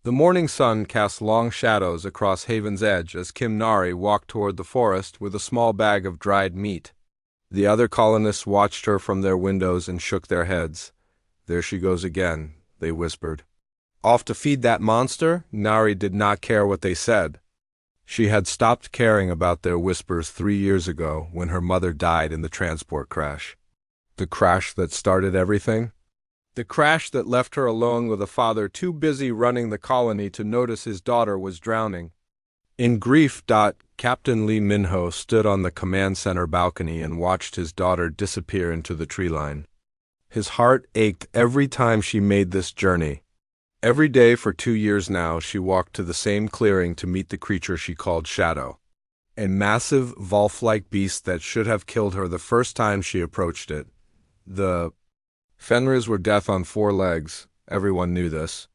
The morning sun cast long shadows across Haven's Edge as Kim Nari walked toward the forest with a small bag of dried meat. The other colonists watched her from their windows and shook their heads. "There she goes again," they whispered. Off to feed that monster? Nari did not care what they said. She had stopped caring about their whispers 3 years ago when her mother died in the transport crash. The crash that started everything? The crash that left her alone with a father too busy running the colony to notice his daughter was drowning. In grief, Captain Lee Minho stood on the command center balcony and watched his daughter disappear into the tree line. His heart ached every time she made this journey. Every day for 2 years now, she walked to the same clearing to meet the creature she called Shadow. A massive, Volf-like beast that should have killed her the first time she approached it. The Fenrirs were death on 4 legs. Everyone knew this.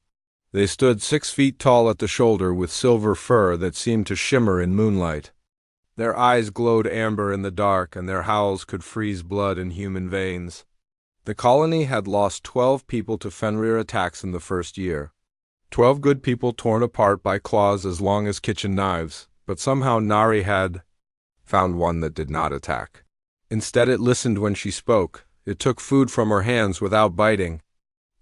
They stood 6 feet tall at the shoulder with silver fur that seemed to shimmer in moonlight. Their eyes glowed amber in the dark, and their howls could freeze blood in human veins. The colony had lost 12 people to Fenrir attacks in the first year. 12 good people torn apart by claws as long as kitchen knives, but somehow Nari had found one that did not attack. Instead, it listened when she spoke. It took food from her hands without biting.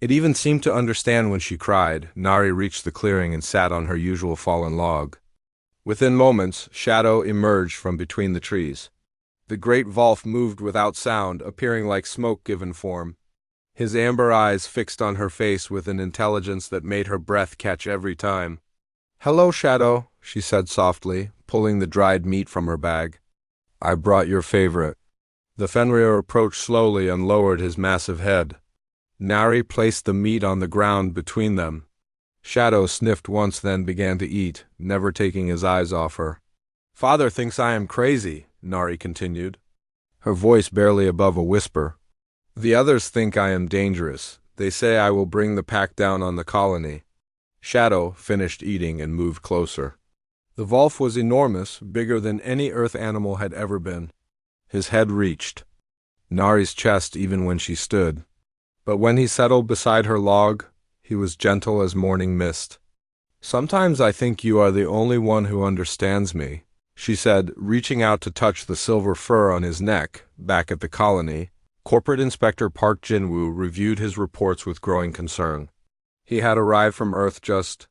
It even seemed to understand when she cried. Nari reached the clearing and sat on her usual fallen log. Within moments, Shadow emerged from between the trees. The great Volf moved without sound, appearing like smoke given form. His amber eyes fixed on her face with an intelligence that made her breath catch every time. "Hello, Shadow," she said softly, pulling the dried meat from her bag. "I brought your favorite." The Fenrir approached slowly and lowered his massive head. Nari placed the meat on the ground between them. Shadow sniffed once, then began to eat, never taking his eyes off her. "Father thinks I am crazy," Nari continued, her voice barely above a whisper. "The others think I am dangerous. They say I will bring the pack down on the colony." Shadow finished eating and moved closer. The Volf was enormous, bigger than any earth animal had ever been. His head reached Nari's chest even when she stood. But when he settled beside her log, he was gentle as morning mist. "Sometimes I think you are the only one who understands me," she said, reaching out to touch the silver fur on his neck. Back at the colony, Corporate Inspector Park Jinwoo reviewed his reports with growing concern. He had arrived from Earth just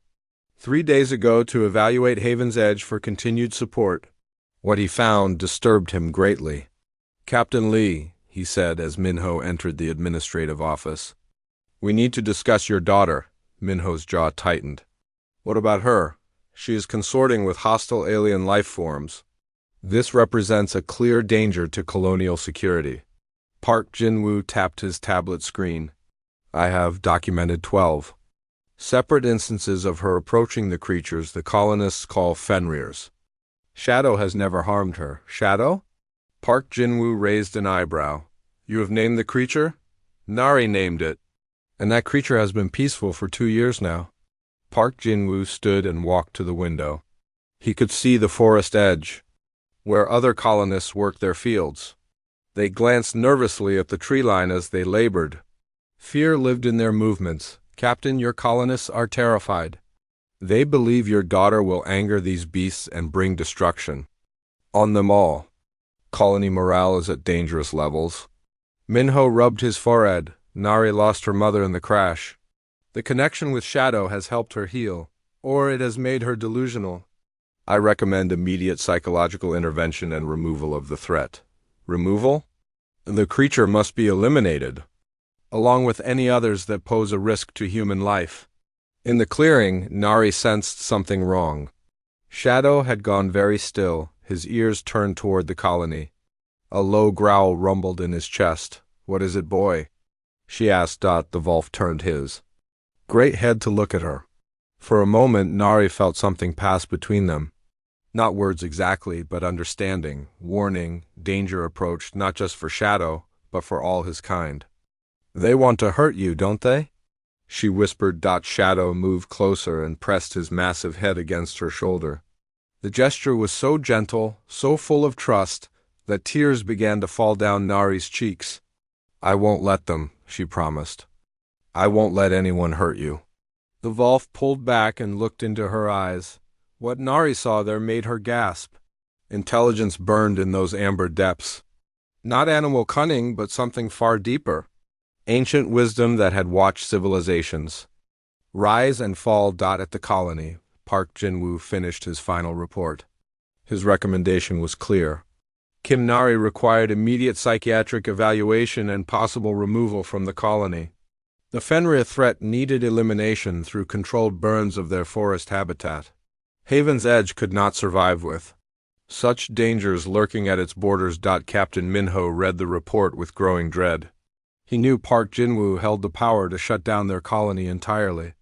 3 days ago to evaluate Haven's Edge for continued support. What he found disturbed him greatly. "Captain Lee," he said as Minho entered the administrative office, "we need to discuss your daughter." Minho's jaw tightened. "What about her?" "She is consorting with hostile alien life forms. This represents a clear danger to colonial security." Park Jinwoo tapped his tablet screen. "I have documented 12 separate instances of her approaching the creatures the colonists call Fenrirs. Shadow has never harmed her." "Shadow?" Park Jinwoo raised an eyebrow. "You have named the creature?" "Nari named it. And that creature has been peaceful for 2 years now." Park Jinwoo stood and walked to the window. He could see the forest edge, where other colonists worked their fields. They glanced nervously at the tree line as they labored. Fear lived in their movements. "Captain, your colonists are terrified. They believe your daughter will anger these beasts and bring destruction on them all. Colony morale is at dangerous levels." Minho rubbed his forehead. "Nari lost her mother in the crash. The connection with Shadow has helped her heal, or it has made her delusional. I recommend immediate psychological intervention and removal of the threat." "Removal?" "The creature must be eliminated, along with any others that pose a risk to human life." In the clearing, Nari sensed something wrong. Shadow had gone very still, his ears turned toward the colony. A low growl rumbled in his chest. "What is it, boy?" she asked. The Volf turned his great head to look at her. For a moment, Nari felt something pass between them. Not words exactly, but understanding, warning, danger approached, not just for Shadow, but for all his kind. "They want to hurt you, don't they?" she whispered. Shadow moved closer and pressed his massive head against her shoulder. The gesture was so gentle, so full of trust, that tears began to fall down Nari's cheeks. "I won't let them," she promised. "I won't let anyone hurt you." The Volf pulled back and looked into her eyes. What Nari saw there made her gasp. Intelligence burned in those amber depths. Not animal cunning, but something far deeper. Ancient wisdom that had watched civilizations rise and fall. At the colony, Park Jin-woo finished his final report. His recommendation was clear. Kim Nari required immediate psychiatric evaluation and possible removal from the colony. The Fenrir threat needed elimination through controlled burns of their forest habitat. Haven's Edge could not survive with such dangers lurking at its borders. Captain Minho read the report with growing dread. He knew Park Jin-woo held the power to shut down their colony entirely.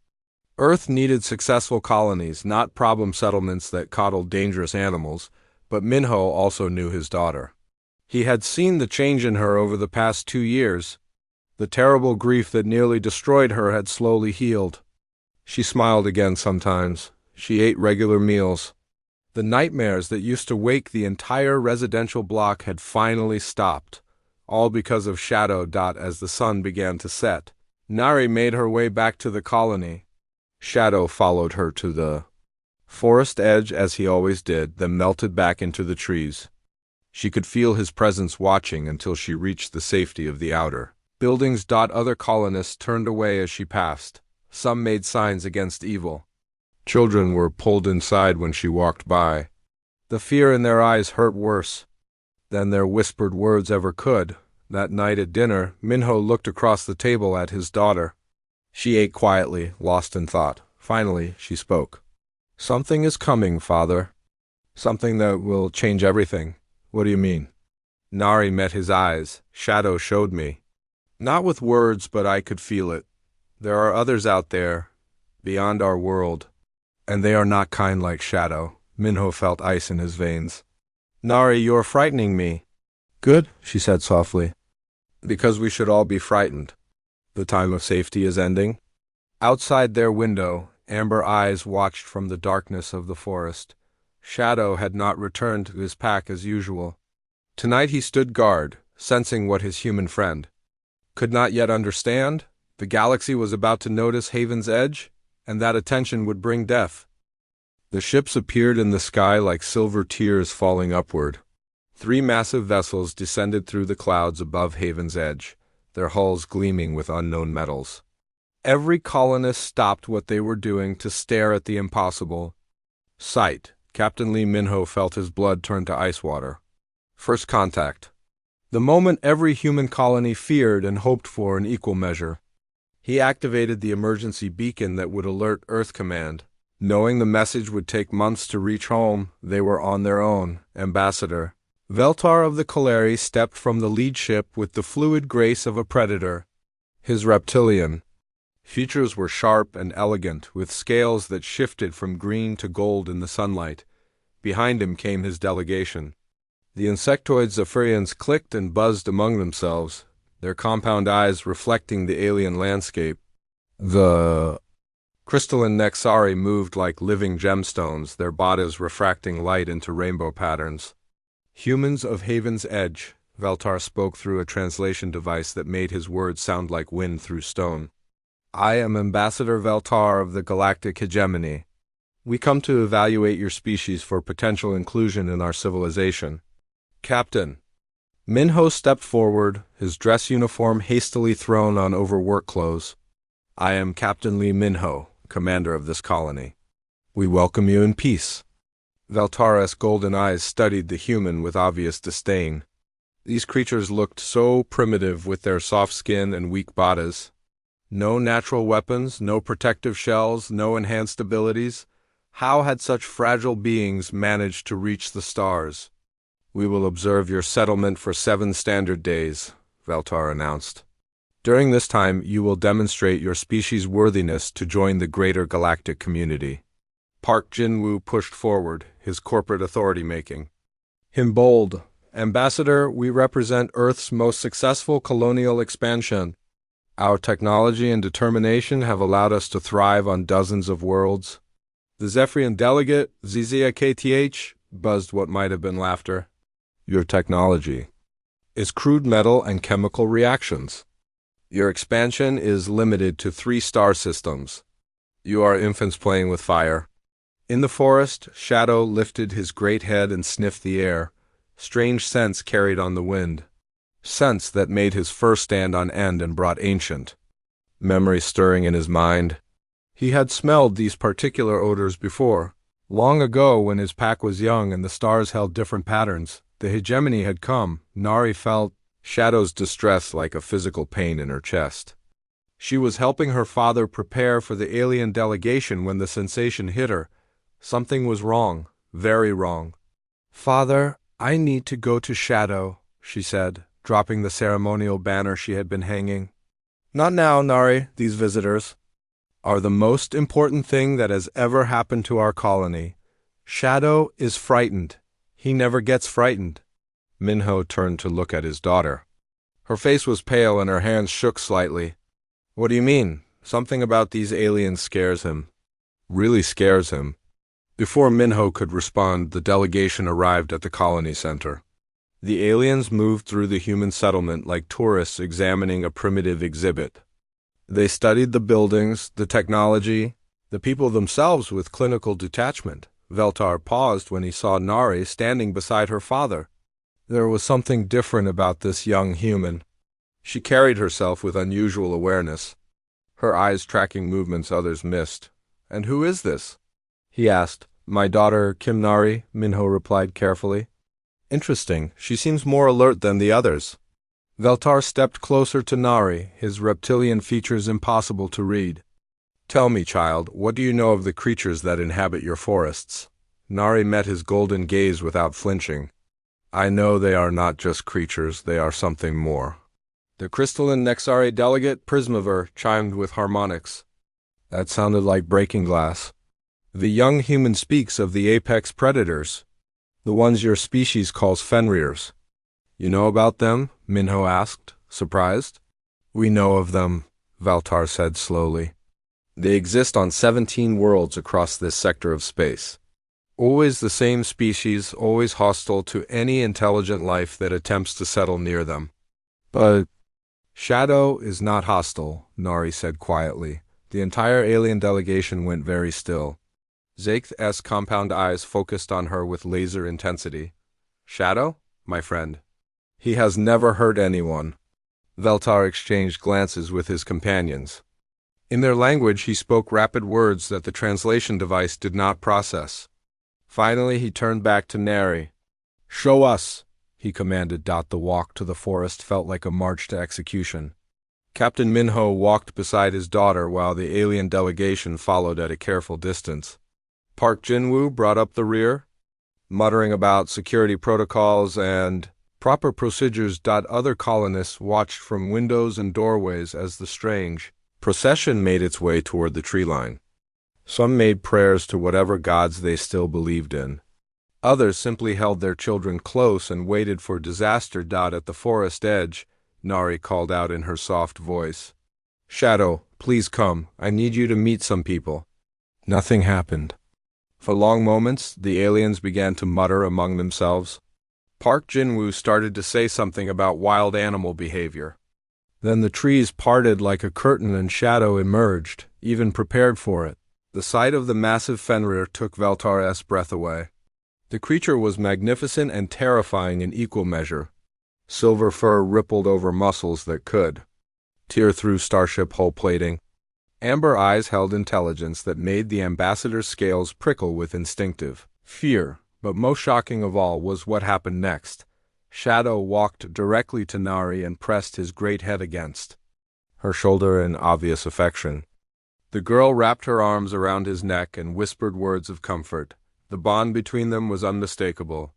Earth needed successful colonies, not problem settlements that coddled dangerous animals, but Minho also knew his daughter. He had seen the change in her over the past 2 years. The terrible grief that nearly destroyed her had slowly healed. She smiled again sometimes. She ate regular meals. The nightmares that used to wake the entire residential block had finally stopped, all because of Shadow. As the sun began to set, Nari made her way back to the colony. Shadow followed her to the forest edge as he always did, then melted back into the trees. She could feel his presence watching until she reached the safety of the outer buildings. Other colonists turned away as she passed. Some made signs against evil. Children were pulled inside when she walked by. The fear in their eyes hurt worse than their whispered words ever could. That night at dinner, Minho looked across the table at his daughter. She ate quietly, lost in thought. Finally, she spoke. "Something is coming, father. Something that will change everything." "What do you mean?" Nari met his eyes. "Shadow showed me. Not with words, but I could feel it. There are others out there, beyond our world, and they are not kind like Shadow." Minho felt ice in his veins. "Nari, you're frightening me." "Good," she said softly. "Because we should all be frightened. The time of safety is ending." Outside their window, amber eyes watched from the darkness of the forest. Shadow had not returned to his pack as usual. Tonight he stood guard, sensing what his human friend could not yet understand. The galaxy was about to notice Haven's Edge, and that attention would bring death. The ships appeared in the sky like silver tears falling upward. 3 massive vessels descended through the clouds above Haven's Edge, their hulls gleaming with unknown metals. Every colonist stopped what they were doing to stare at the impossible sight. Captain Lee Minho felt his blood turn to ice water. First contact. The moment every human colony feared and hoped for in equal measure. He activated the emergency beacon that would alert Earth Command. Knowing the message would take months to reach home, they were on their own. Ambassador Veltar of the Kaleri stepped from the lead ship with the fluid grace of a predator. His reptilian features were sharp and elegant, with scales that shifted from green to gold in the sunlight. Behind him came his delegation. The insectoid Zephyrians clicked and buzzed among themselves, their compound eyes reflecting the alien landscape. The crystalline Nexari moved like living gemstones, their bodies refracting light into rainbow patterns. "Humans of Haven's Edge," Veltar spoke through a translation device that made his words sound like wind through stone. "I am Ambassador Veltar of the Galactic Hegemony. We come to evaluate your species for potential inclusion in our civilization." "Captain." Minho stepped forward, his dress uniform hastily thrown on over work clothes. "I am Captain Lee Minho, commander of this colony. We welcome you in peace." Veltara's golden eyes studied the human with obvious disdain. These creatures looked so primitive with their soft skin and weak bodies. No natural weapons, no protective shells, no enhanced abilities. How had such fragile beings managed to reach the stars? "We will observe your settlement for 7 standard days," Veltar announced. "During this time, you will demonstrate your species' worthiness to join the greater galactic community." Park Jin-woo pushed forward, his corporate authority making him bold. "Ambassador, we represent Earth's most successful colonial expansion. Our technology and determination have allowed us to thrive on dozens of worlds." The Zephyrian delegate, Zizia KTH, buzzed what might have been laughter. "Your technology is crude metal and chemical reactions. Your expansion is limited to 3 star systems. You are infants playing with fire. In the forest, Shadow lifted his great head and sniffed the air. Strange scents carried on the wind. Scents that made his fur stand on end and brought ancient memories stirring in his mind. He had smelled these particular odors before. Long ago, when his pack was young and the stars held different patterns, the hegemony had come. Nari felt Shadow's distress like a physical pain in her chest. She was helping her father prepare for the alien delegation when the sensation hit her. Something was wrong, very wrong. "Father, I need to go to Shadow," she said, dropping the ceremonial banner she had been hanging. "Not now, Nari. These visitors are the most important thing that has ever happened to our colony. Shadow is frightened. He never gets frightened." Minho turned to look at his daughter. Her face was pale and her hands shook slightly. "What do you mean? Something about these aliens scares him." "Really scares him." Before Minho could respond, the delegation arrived at the colony center. The aliens moved through the human settlement like tourists examining a primitive exhibit. They studied the buildings, the technology, the people themselves with clinical detachment. Veltar paused when he saw Nari standing beside her father. There was something different about this young human. She carried herself with unusual awareness, her eyes tracking movements others missed. "And who is this?" he asked. "My daughter, Kim Nari," Minho replied carefully. "Interesting. She seems more alert than the others." Veltar stepped closer to Nari, his reptilian features impossible to read. "Tell me, child, what do you know of the creatures that inhabit your forests?" Nari met his golden gaze without flinching. "I know they are not just creatures, they are something more." The crystalline Nexari delegate, Prismaver, chimed with harmonics. That sounded like breaking glass. "The young human speaks of the apex predators, the ones your species calls Fenrir's." "You know about them?" Minho asked, surprised. "We know of them," Valtar said slowly. "They exist on 17 worlds across this sector of space. Always the same species, always hostile to any intelligent life that attempts to settle near them. But Shadow is not hostile," Nari said quietly. The entire alien delegation went very still. Zaketh's compound eyes focused on her with laser intensity. "Shadow? My friend. He has never hurt anyone." Veltar exchanged glances with his companions. In their language he spoke rapid words that the translation device did not process. Finally he turned back to Nari. "Show us," he commanded. The walk to the forest felt like a march to execution. Captain Minho walked beside his daughter while the alien delegation followed at a careful distance. Park Jinwoo brought up the rear, muttering about security protocols and proper procedures. Other colonists watched from windows and doorways as the strange procession made its way toward the tree line. Some made prayers to whatever gods they still believed in. Others simply held their children close and waited for disaster. At the forest edge, Nari called out in her soft voice, "Shadow, please come. I need you to meet some people." Nothing happened. For long moments, the aliens began to mutter among themselves. Park Jinwoo started to say something about wild animal behavior. Then the trees parted like a curtain and Shadow emerged, even prepared for it. The sight of the massive Fenrir took Veltar's breath away. The creature was magnificent and terrifying in equal measure. Silver fur rippled over muscles that could tear through starship hull plating. Amber eyes held intelligence that made the ambassador's scales prickle with instinctive fear. But most shocking of all was what happened next. Shadow walked directly to Nari and pressed his great head against her shoulder in obvious affection. The girl wrapped her arms around his neck and whispered words of comfort. The bond between them was unmistakable.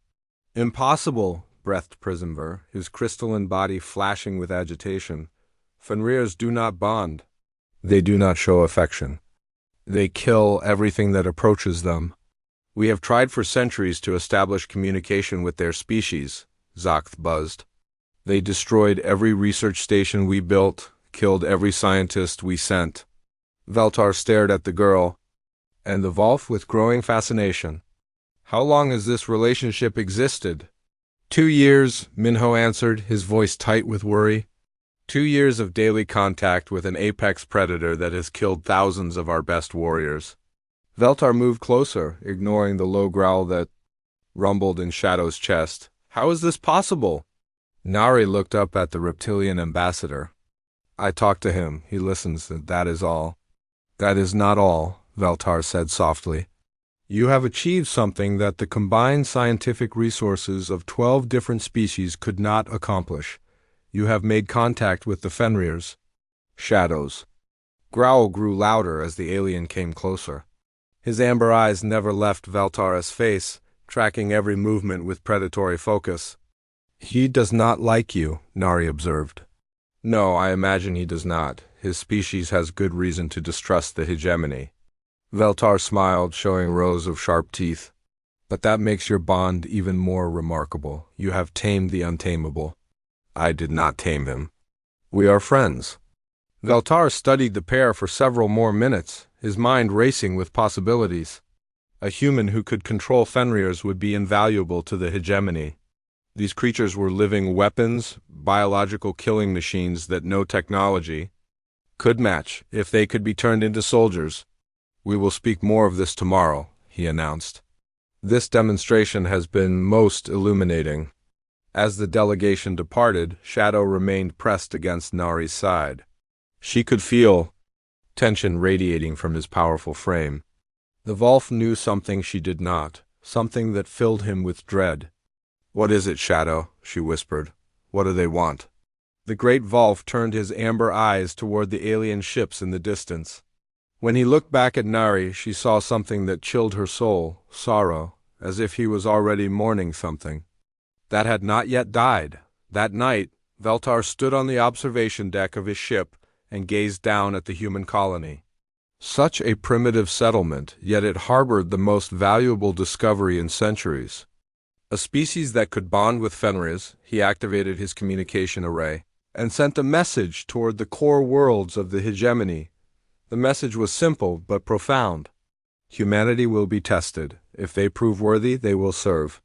"Impossible," breathed Prismver, his crystalline body flashing with agitation. "Fenrirs do not bond. They do not show affection. They kill everything that approaches them. We have tried for centuries to establish communication with their species," Zakth buzzed. "They destroyed every research station we built, killed every scientist we sent." Veltar stared at the girl, and the Volf with growing fascination. "How long has this relationship existed?" 2 years, Minho answered, his voice tight with worry. 2 years of daily contact with an apex predator that has killed thousands of our best warriors. Veltar moved closer, ignoring the low growl that rumbled in Shadow's chest. How is this possible? Nari looked up at the reptilian ambassador. I talked to him. He listens, and that is all. That is not all, Veltar said softly. You have achieved something that the combined scientific resources of 12 different species could not accomplish. You have made contact with the Fenrirs. Shadows. Growl grew louder as the alien came closer. His amber eyes never left Veltar's face, tracking every movement with predatory focus. He does not like you, Nari observed. No, I imagine he does not. His species has good reason to distrust the hegemony. Veltar smiled, showing rows of sharp teeth. But that makes your bond even more remarkable. You have tamed the untamable. I did not tame him. We are friends. Veltar studied the pair for several more minutes, his mind racing with possibilities. A human who could control Fenrirs would be invaluable to the hegemony. These creatures were living weapons, biological killing machines that no technology could match if they could be turned into soldiers. We will speak more of this tomorrow, he announced. This demonstration has been most illuminating. As the delegation departed, Shadow remained pressed against Nari's side. She could feel tension radiating from his powerful frame. The Volf knew something she did not, something that filled him with dread. What is it, Shadow? She whispered. What do they want? The great Volf turned his amber eyes toward the alien ships in the distance. When he looked back at Nari, she saw something that chilled her soul, sorrow, as if he was already mourning something that had not yet died. That night, Veltar stood on the observation deck of his ship and gazed down at the human colony. Such a primitive settlement, yet it harbored the most valuable discovery in centuries. A species that could bond with Fenrirs. He activated his communication array and sent a message toward the core worlds of the hegemony. The message was simple but profound. Humanity will be tested. If they prove worthy, they will serve.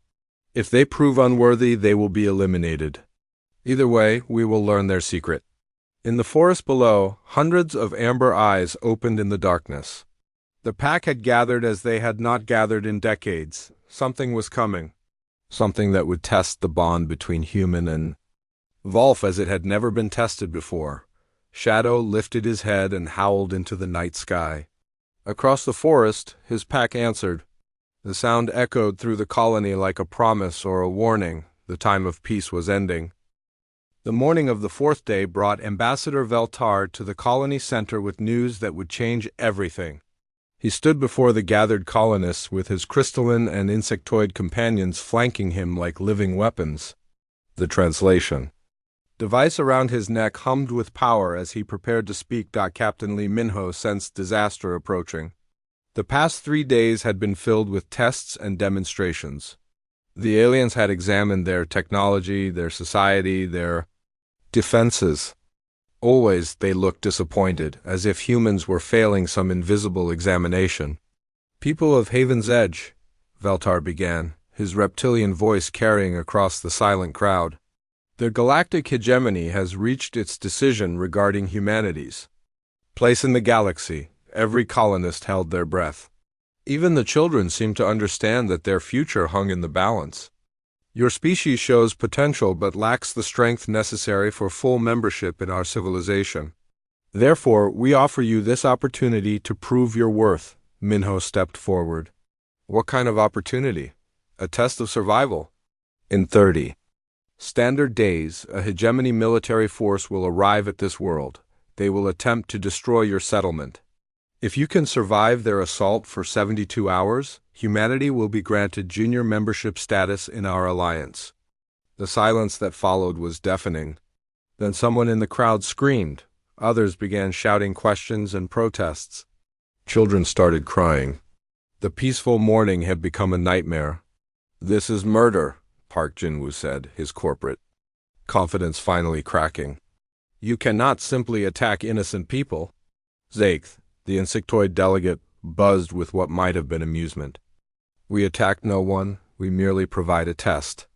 If they prove unworthy, they will be eliminated. Either way, we will learn their secret. In the forest below, hundreds of amber eyes opened in the darkness. The pack had gathered as they had not gathered in decades. Something was coming. Something that would test the bond between human and Volf as it had never been tested before. Shadow lifted his head and howled into the night sky. Across the forest, his pack answered. The sound echoed through the colony like a promise or a warning. The time of peace was ending. The morning of the fourth day brought Ambassador Veltar to the colony center with news that would change everything. He stood before the gathered colonists with his crystalline and insectoid companions flanking him like living weapons. The translation. Device around his neck hummed with power as he prepared to speak. Captain Lee Minho sensed disaster approaching. The past 3 days had been filled with tests and demonstrations. The aliens had examined their technology, their society, their defenses. Always they looked disappointed, as if humans were failing some invisible examination. People of Haven's Edge, Veltar began, his reptilian voice carrying across the silent crowd. The galactic hegemony has reached its decision regarding humanity's place in the galaxy. Every colonist held their breath. Even the children seemed to understand that their future hung in the balance. Your species shows potential but lacks the strength necessary for full membership in our civilization. Therefore, we offer you this opportunity to prove your worth. Minho stepped forward. What kind of opportunity? A test of survival. In 30 standard days, a hegemony military force will arrive at this world. They will attempt to destroy your settlement. If you can survive their assault for 72 hours, humanity will be granted junior membership status in our alliance. The silence that followed was deafening. Then someone in the crowd screamed. Others began shouting questions and protests. Children started crying. The peaceful morning had become a nightmare. This is murder, Park Jinwoo said, his corporate confidence finally cracking. You cannot simply attack innocent people. Zaith, the insectoid delegate, buzzed with what might have been amusement. We attack no one, we merely provide a test.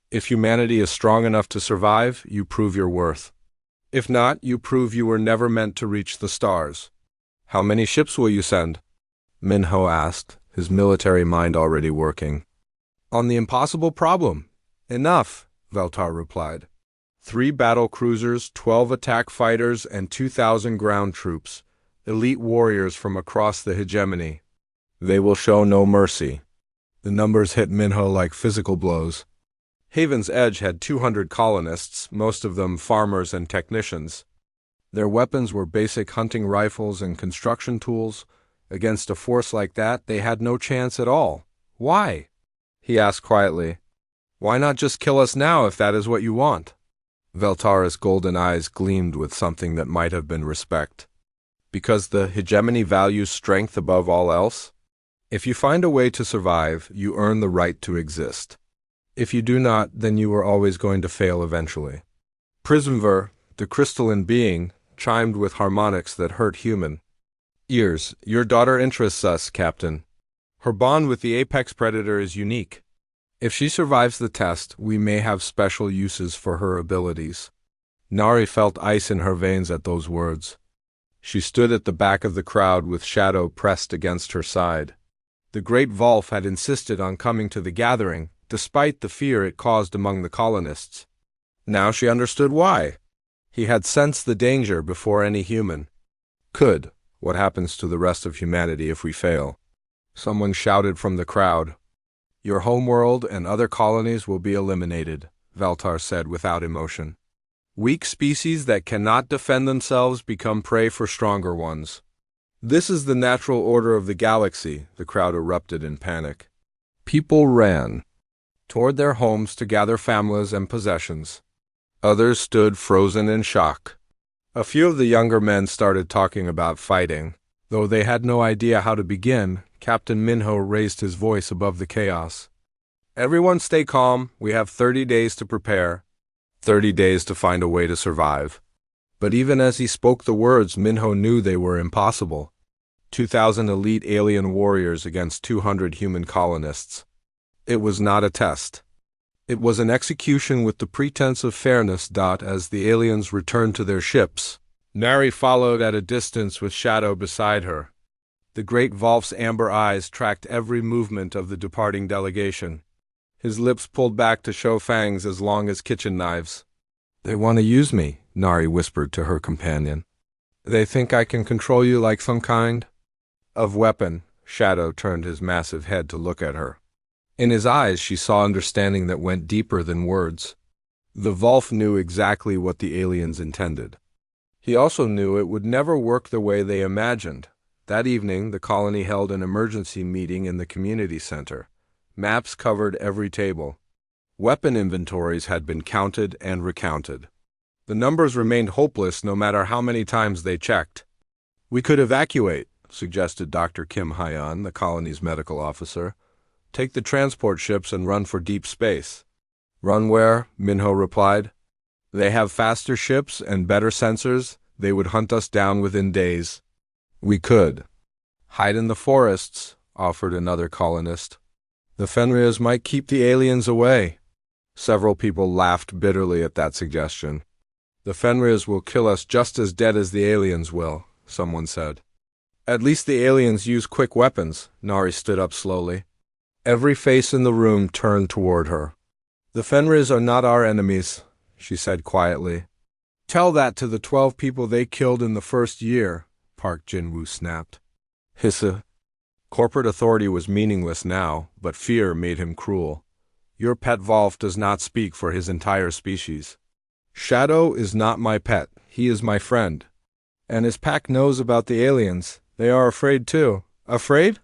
If humanity is strong enough to survive, you prove your worth. If not, you prove you were never meant to reach the stars. How many ships will you send? Minho asked, his military mind already working. On the impossible problem. Enough, Veltar replied. 3 battle cruisers, 12 attack fighters, and 2,000 ground troops, elite warriors from across the hegemony. They will show no mercy. The numbers hit Minho like physical blows. Haven's Edge had 200 colonists, most of them farmers and technicians. Their weapons were basic hunting rifles and construction tools. Against a force like that, they had no chance at all. Why? He asked quietly. Why not just kill us now if that is what you want? Veltara's golden eyes gleamed with something that might have been respect. Because the hegemony values strength above all else? If you find a way to survive, you earn the right to exist. If you do not, then you are always going to fail eventually. Prismver, the crystalline being, chimed with harmonics that hurt human ears. Your daughter interests us, Captain. Her bond with the apex predator is unique. If she survives the test, we may have special uses for her abilities. Nari felt ice in her veins at those words. She stood at the back of the crowd with Shadow pressed against her side. The great Volf had insisted on coming to the gathering, despite the fear it caused among the colonists. Now she understood why. He had sensed the danger before any human could. What happens to the rest of humanity if we fail? Someone shouted from the crowd. Your homeworld and other colonies will be eliminated, Veltar said without emotion. Weak species that cannot defend themselves become prey for stronger ones. This is the natural order of the galaxy, the crowd erupted in panic. People ran toward their homes to gather families and possessions. Others stood frozen in shock. A few of the younger men started talking about fighting. Though they had no idea how to begin, Captain Minho raised his voice above the chaos. Everyone stay calm. We have 30 days to prepare. 30 days to find a way to survive. But even as he spoke the words, Minho knew they were impossible. 2,000 elite alien warriors against 200 human colonists. It was not a test. It was an execution with the pretense of fairness. As the aliens returned to their ships, Nari followed at a distance with Shadow beside her. The great Volf's amber eyes tracked every movement of the departing delegation. His lips pulled back to show fangs as long as kitchen knives. They want to use me, Nari whispered to her companion. They think I can control you like some kind of weapon. Shadow turned his massive head to look at her. In his eyes she saw understanding that went deeper than words. The Volf knew exactly what the aliens intended. He also knew it would never work the way they imagined. That evening, the colony held an emergency meeting in the community center. Maps covered every table. Weapon inventories had been counted and recounted. The numbers remained hopeless no matter how many times they checked. We could evacuate, suggested Dr. Kim Hyan, the colony's medical officer. Take the transport ships and run for deep space. Run where? Minho replied. They have faster ships and better sensors. They would hunt us down within days. We could hide in the forests, offered another colonist. The Fenrias might keep the aliens away. Several people laughed bitterly at that suggestion. The Fenrias will kill us just as dead as the aliens will, someone said. At least the aliens use quick weapons. Nari stood up slowly. Every face in the room turned toward her. The Fenrias are not our enemies, she said quietly. Tell that to the 12 people they killed in the first year, Park Jin-woo snapped. Hissa. Corporate authority was meaningless now, but fear made him cruel. Your pet Volf does not speak for his entire species. Shadow is not my pet. He is my friend. And his pack knows about the aliens. They are afraid too. Afraid?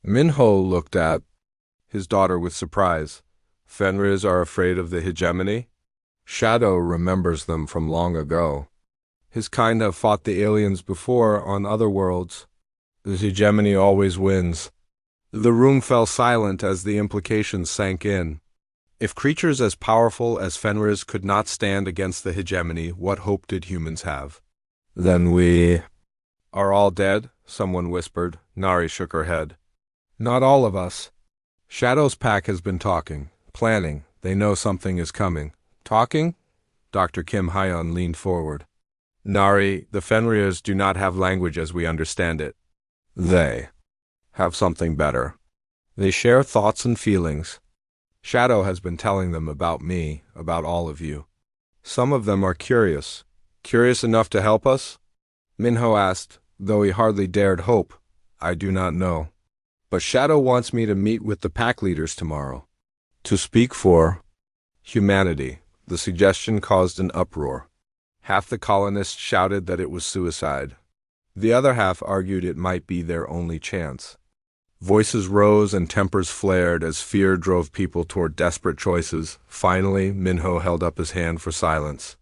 Minho looked at his daughter with surprise. Fenris are afraid of the hegemony? Shadow remembers them from long ago. His kind have fought the aliens before on other worlds. The hegemony always wins. The room fell silent as the implications sank in. If creatures as powerful as Fenris could not stand against the hegemony, what hope did humans have? Then we are all dead, someone whispered. Nari shook her head. Not all of us. Shadow's pack has been talking, planning. They know something is coming. Talking? Dr. Kim Hyan leaned forward. Nari, the Fenriers do not have language as we understand it. They have something better. They share thoughts and feelings. Shadow has been telling them about me, about all of you. Some of them are curious. Curious enough to help us? Minho asked, though he hardly dared hope. I do not know. But Shadow wants me to meet with the pack leaders tomorrow. To speak for humanity. The suggestion caused an uproar. Half the colonists shouted that it was suicide. The other half argued it might be their only chance. Voices rose and tempers flared as fear drove people toward desperate choices. Finally, Minho held up his hand for silence.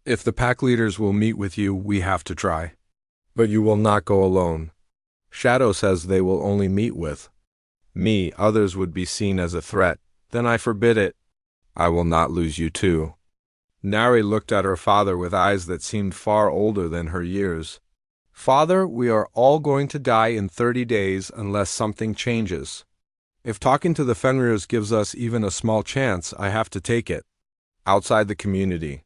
If the pack leaders will meet with you, we have to try. But you will not go alone. Shadow says they will only meet with me. Others would be seen as a threat. Then I forbid it. I will not lose you too. Nari looked at her father with eyes that seemed far older than her years. Father, we are all going to die in 30 days unless something changes. If talking to the Fenriers gives us even a small chance, I have to take it. Outside the community.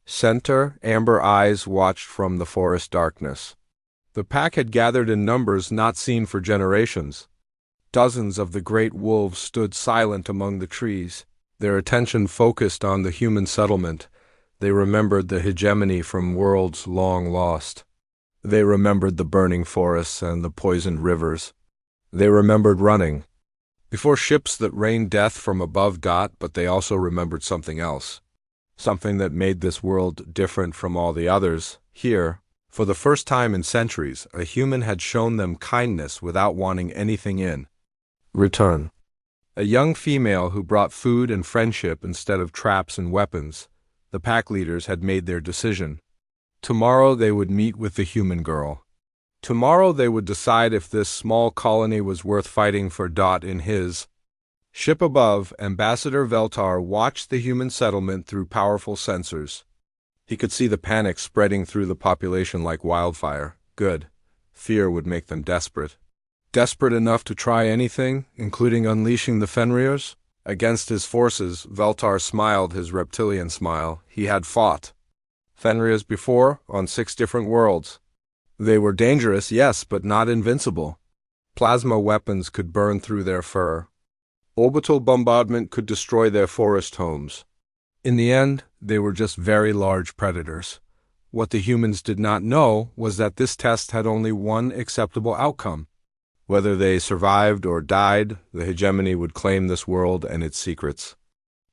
Center, amber eyes watched from the forest darkness. The pack had gathered in numbers not seen for generations. Dozens of the great wolves stood silent among the trees, their attention focused on the human settlement. They remembered the hegemony from worlds long lost. They remembered the burning forests and the poisoned rivers. They remembered running before ships that rained death from above. But they also remembered something else. Something that made this world different from all the others. Here, for the first time in centuries, a human had shown them kindness without wanting anything in return. A young female who brought food and friendship instead of traps and weapons. The pack leaders had made their decision. Tomorrow they would meet with the human girl. Tomorrow they would decide if this small colony was worth fighting for. In his ship above, Ambassador Veltar watched the human settlement through powerful sensors. He could see the panic spreading through the population like wildfire. Good. Fear would make them desperate. Desperate enough to try anything, including unleashing the Fenriers? Against his forces, Veltar smiled his reptilian smile. He had fought Fenriers before, on 6 different worlds. They were dangerous, yes, but not invincible. Plasma weapons could burn through their fur. Orbital bombardment could destroy their forest homes. In the end, they were just very large predators. What the humans did not know was that this test had only one acceptable outcome. Whether they survived or died, the hegemony would claim this world and its secrets.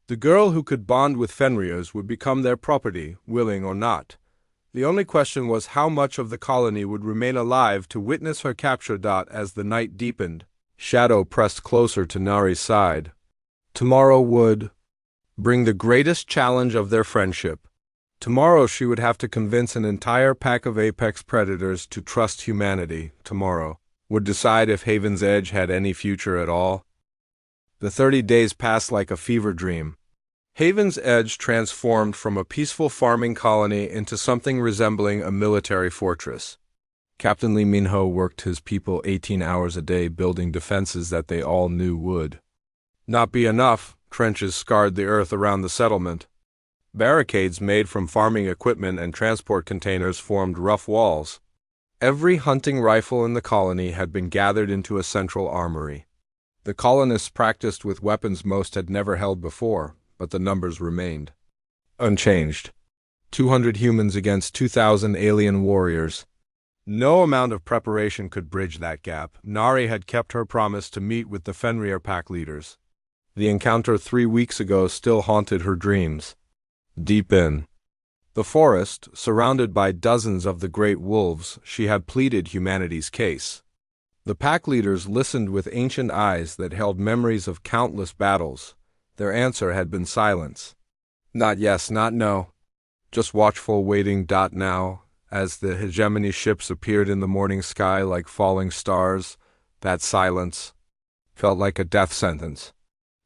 The girl who could bond with Fenriers would become their property, willing or not. The only question was how much of the colony would remain alive to witness her capture. As the night deepened, Shadow pressed closer to Nari's side. Tomorrow would bring the greatest challenge of their friendship. Tomorrow she would have to convince an entire pack of apex predators to trust humanity. Tomorrow would decide if Haven's Edge had any future at all. The 30 days passed like a fever dream. Haven's Edge transformed from a peaceful farming colony into something resembling a military fortress. Captain Lee Minho worked his people 18 hours a day building defenses that they all knew would not be enough. Trenches scarred the earth around the settlement. Barricades made from farming equipment and transport containers formed rough walls. Every hunting rifle in the colony had been gathered into a central armory. The colonists practiced with weapons most had never held before, but the numbers remained unchanged. 200 humans against 2,000 alien warriors. No amount of preparation could bridge that gap. Nari had kept her promise to meet with the Fenrir pack leaders. The encounter 3 weeks ago still haunted her dreams. Deep in the forest, surrounded by dozens of the great wolves, she had pleaded humanity's case. The pack leaders listened with ancient eyes that held memories of countless battles. Their answer had been silence. Not yes, not no. Just watchful waiting. Now, as the hegemony ships appeared in the morning sky like falling stars, that silence felt like a death sentence.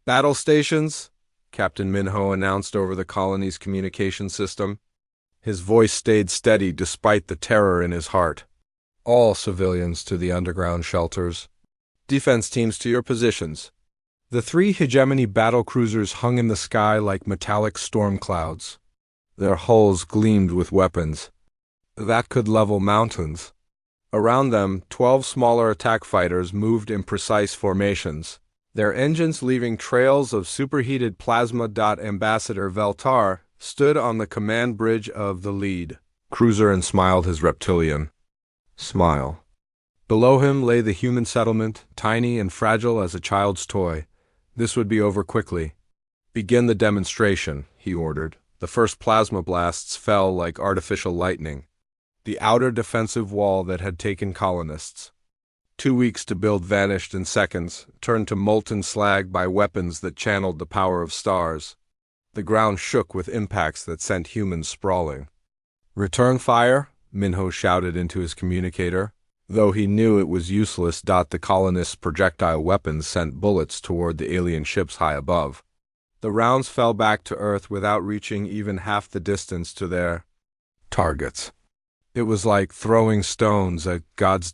Battle stations, Captain Minho announced over the colony's communication system. His voice stayed steady despite the terror in his heart. All civilians to the underground shelters. Defense teams to your positions. The 3 hegemony battle cruisers hung in the sky like metallic storm clouds. Their hulls gleamed with weapons. That could level mountains. Around them, 12 smaller attack fighters moved in precise formations, their engines leaving trails of superheated plasma. Ambassador Veltar stood on the command bridge of the lead cruiser and smiled his reptilian smile. Below him lay the human settlement, tiny and fragile as a child's toy. This would be over quickly. Begin the demonstration, he ordered. The first plasma blasts fell like artificial lightning. The outer defensive wall that had taken colonists 2 weeks to build vanished in seconds, turned to molten slag by weapons that channeled the power of stars. The ground shook with impacts that sent humans sprawling. "Return fire," Minho shouted into his communicator. Though he knew it was useless, the colonists' projectile weapons sent bullets toward the alien ships high above. The rounds fell back to Earth without reaching even half the distance to their targets. It was like throwing stones at gods.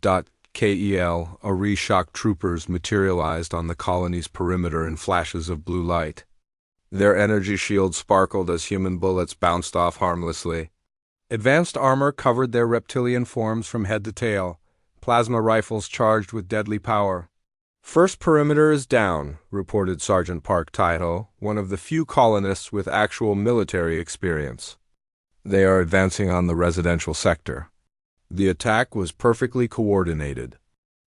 Kel, Ori shock troopers materialized on the colony's perimeter in flashes of blue light. Their energy shields sparkled as human bullets bounced off harmlessly. Advanced armor covered their reptilian forms from head to tail, plasma rifles charged with deadly power. "First perimeter is down," reported Sergeant Park Taiho, one of the few colonists with actual military experience. "They are advancing on the residential sector." The attack was perfectly coordinated.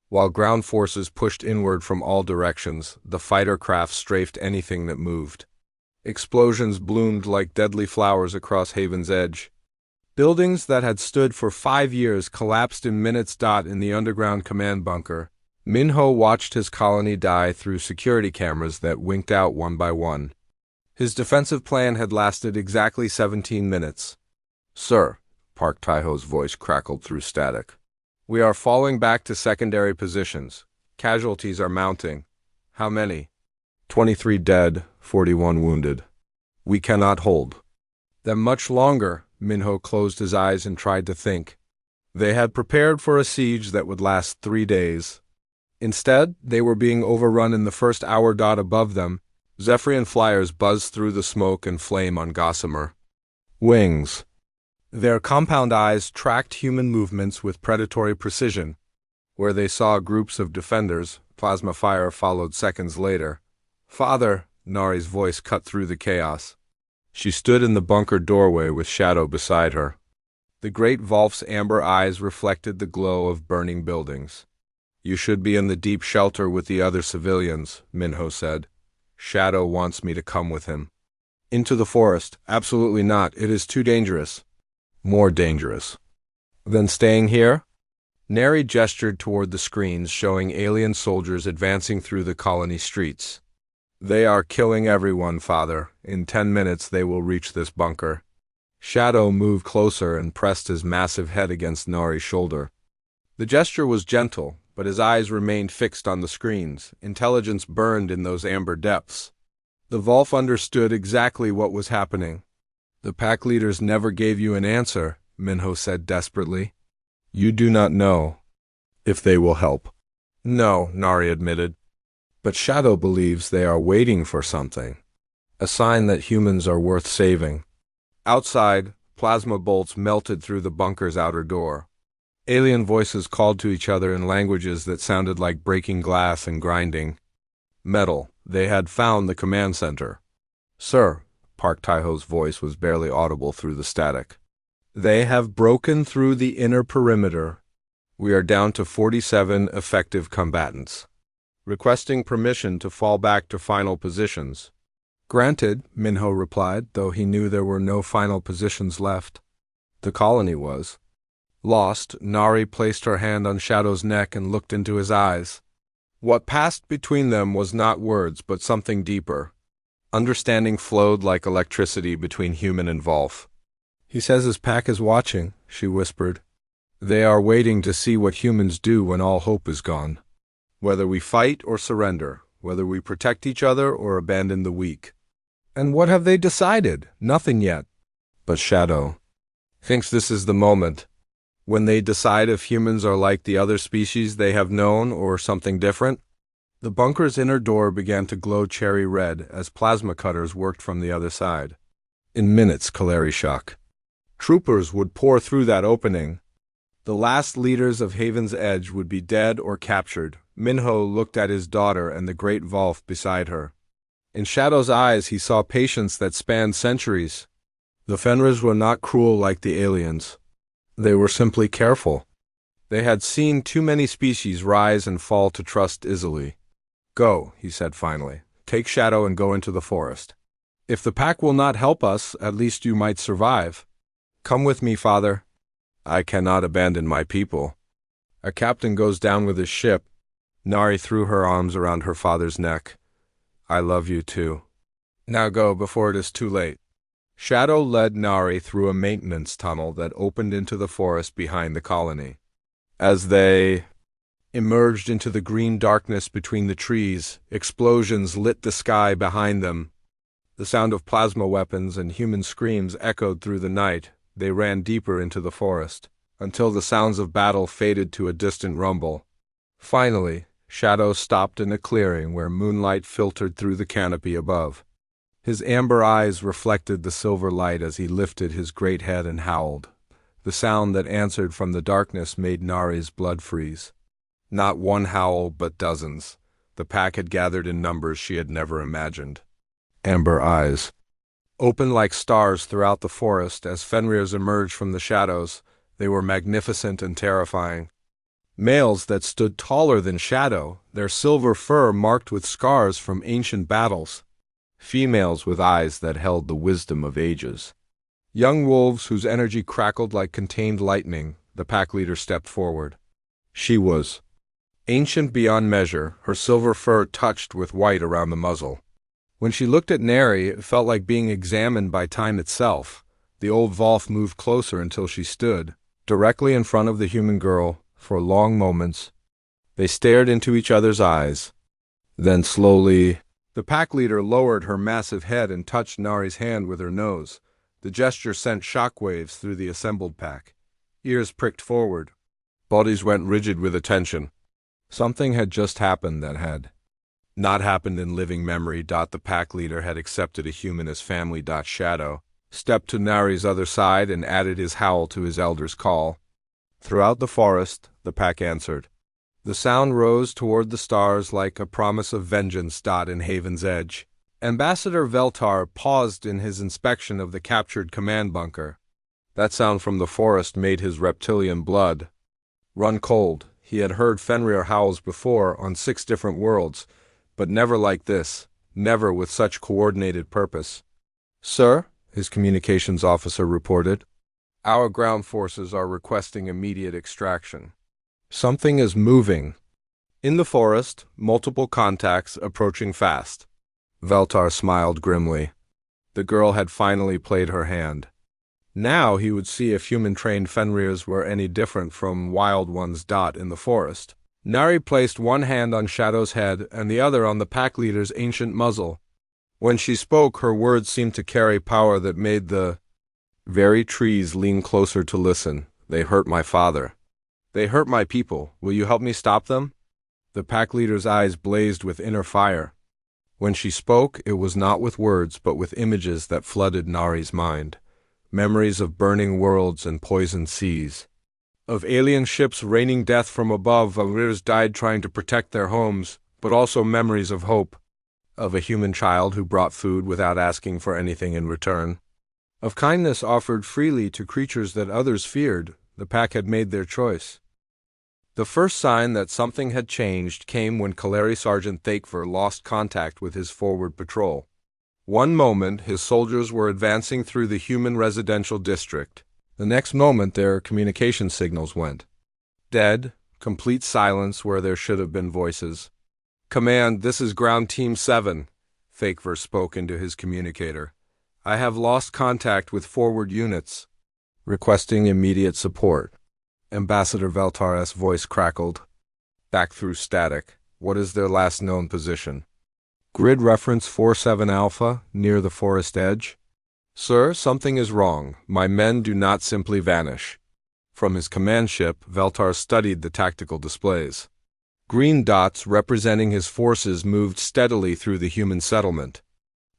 While ground forces pushed inward from all directions, the fighter craft strafed anything that moved. Explosions bloomed like deadly flowers across Haven's Edge. Buildings that had stood for 5 years collapsed in minutes. In the underground command bunker, Minho watched his colony die through security cameras that winked out one by one. His defensive plan had lasted exactly 17 minutes. "Sir," Park Taiho's voice crackled through static, "we are falling back to secondary positions. Casualties are mounting." "How many?" 23 dead, 41 wounded. "We cannot hold them much longer." Minho closed his eyes and tried to think. They had prepared for a siege that would last 3 days. Instead, they were being overrun in the first hour. Above them, Zephyrian flyers buzzed through the smoke and flame on gossamer wings. Their compound eyes tracked human movements with predatory precision. Where they saw groups of defenders, plasma fire followed seconds later. "Father," Nari's voice cut through the chaos. She stood in the bunker doorway with Shadow beside her. The great Volf's amber eyes reflected the glow of burning buildings. "You should be in the deep shelter with the other civilians," Minho said. "Shadow wants me to come with him." "Into the forest? Absolutely not. It is too dangerous." "More dangerous than staying here?" Neri gestured toward the screens showing alien soldiers advancing through the colony streets. "They are killing everyone, Father. In 10 minutes they will reach this bunker." Shadow moved closer and pressed his massive head against Nari's shoulder. The gesture was gentle, but his eyes remained fixed on the screens. Intelligence burned in those amber depths. The Volf understood exactly what was happening. "The pack leaders never gave you an answer," Minho said desperately. "You do not know if they will help." "No," Nari admitted. "But Shadow believes they are waiting for something. A sign that humans are worth saving." Outside, plasma bolts melted through the bunker's outer door. Alien voices called to each other in languages that sounded like breaking glass and grinding metal. They had found the command center. "Sir," Park Taiho's voice was barely audible through the static. "They have broken through the inner perimeter. We are down to 47 effective combatants. Requesting permission to fall back to final positions." "Granted," Minho replied, though he knew there were no final positions left. The colony was lost. Nari placed her hand on Shadow's neck and looked into his eyes. What passed between them was not words, but something deeper. Understanding flowed like electricity between human and Volf. "He says his pack is watching," she whispered. "They are waiting to see what humans do when all hope is gone. Whether we fight or surrender, whether we protect each other or abandon the weak." "And what have they decided?" "Nothing yet. But Shadow thinks this is the moment. When they decide if humans are like the other species they have known or something different." The bunker's inner door began to glow cherry red as plasma cutters worked from the other side. In minutes, Kaleri shock Troopers would pour through that opening. The last leaders of Haven's Edge would be dead or captured. Minho looked at his daughter and the great Volf beside her. In Shadow's eyes he saw patience that spanned centuries. The Fenris were not cruel like the aliens. They were simply careful. They had seen too many species rise and fall to trust easily. "Go," he said finally. "Take Shadow and go into the forest. If the pack will not help us, at least you might survive. Come with me, father. I cannot abandon my people." A captain goes down with his ship. Nari threw her arms around her father's neck. "I love you too. Now go before it is too late." Shadow led Nari through a maintenance tunnel that opened into the forest behind the colony. As they emerged into the green darkness between the trees, explosions lit the sky behind them. The sound of plasma weapons and human screams echoed through the night. They ran deeper into the forest, until the sounds of battle faded to a distant rumble. Finally, Shadow stopped in a clearing where moonlight filtered through the canopy above. His amber eyes reflected the silver light as he lifted his great head and howled. The sound that answered from the darkness made Nari's blood freeze. Not one howl, but dozens. The pack had gathered in numbers she had never imagined. Amber eyes opened like stars throughout the forest as Fenrirs emerged from the shadows. They were magnificent and terrifying. Males that stood taller than Shadow, their silver fur marked with scars from ancient battles. Females with eyes that held the wisdom of ages. Young wolves whose energy crackled like contained lightning. The pack leader stepped forward. She was ancient beyond measure, her silver fur touched with white around the muzzle. When she looked at Neri, it felt like being examined by time itself. The old Volf moved closer until she stood, directly in front of the human girl, for long moments. They stared into each other's eyes. Then slowly, the pack leader lowered her massive head and touched Nari's hand with her nose. The gesture sent shockwaves through the assembled pack. Ears pricked forward. Bodies went rigid with attention. Something had just happened that had not happened in living memory. The pack leader had accepted a human as family. Shadow stepped to Nari's other side and added his howl to his elder's call. Throughout the forest, the pack answered. The sound rose toward the stars like a promise of vengeance. In Haven's Edge, Ambassador Veltar paused in his inspection of the captured command bunker. That sound from the forest made his reptilian blood run cold. He had heard Fenrir howls before on 6 different worlds, but never like this, never with such coordinated purpose. "Sir," his communications officer reported, "our ground forces are requesting immediate extraction. Something is moving. In the forest, multiple contacts approaching fast." Veltar smiled grimly. The girl had finally played her hand. Now he would see if human-trained Fenrirs were any different from wild ones. In the forest, Nari placed one hand on Shadow's head and the other on the pack leader's ancient muzzle. When she spoke, her words seemed to carry power that made the very trees lean closer to listen. "They hurt my father. They hurt my people. Will you help me stop them?" The pack leader's eyes blazed with inner fire. When she spoke, it was not with words, but with images that flooded Nari's mind. Memories of burning worlds and poisoned seas. Of alien ships raining death from above. Fenrirs died trying to protect their homes, but also memories of hope. Of a human child who brought food without asking for anything in return. Of kindness offered freely to creatures that others feared. The pack had made their choice. The first sign that something had changed came when Kaleri Sergeant Thakver lost contact with his forward patrol. One moment, his soldiers were advancing through the human residential district. The next moment, their communication signals went dead, complete silence where there should have been voices. "Command, this is Ground Team 7, Thakver spoke into his communicator. "I have lost contact with forward units. Requesting immediate support." Ambassador Veltar's voice crackled. Back through static. "What is their last known position?" "Grid reference 47 Alpha, near the forest edge." "Sir, something is wrong. My men do not simply vanish." From his command ship, Veltar studied the tactical displays. Green dots representing his forces moved steadily through the human settlement.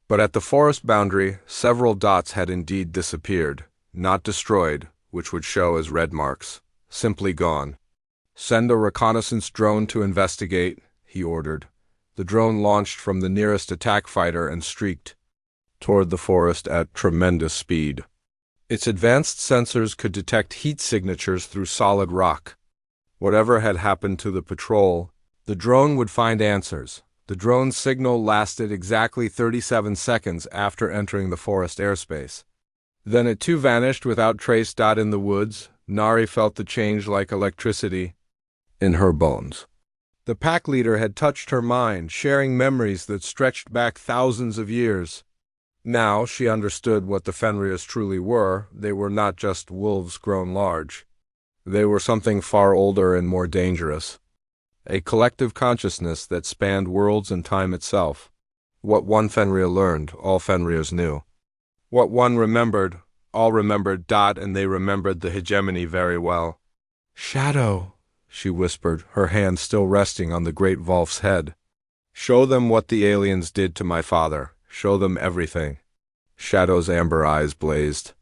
But at the forest boundary, several dots had indeed disappeared. not destroyed, which would show as red marks. Simply gone. Send a reconnaissance drone to investigate, he ordered. The drone launched from the nearest attack fighter and streaked toward the forest at tremendous speed. Its advanced sensors could detect heat signatures through solid rock. Whatever had happened to the patrol, the drone would find answers. The drone's signal lasted exactly 37 seconds after entering the forest airspace. Then it too vanished without trace. In the woods, Nari felt the change like electricity in her bones. The pack leader had touched her mind, sharing memories that stretched back thousands of years. Now she understood what the Fenrirs truly were. They were not just wolves grown large. They were something far older and more dangerous. A collective consciousness that spanned worlds and time itself. What one Fenrir learned, all Fenrirs knew. What one remembered, all remembered. And they remembered the hegemony very well. "Shadow," she whispered, her hand still resting on the great Volf's head. "Show them what the aliens did to my father. Show them everything." Shadow's amber eyes blazed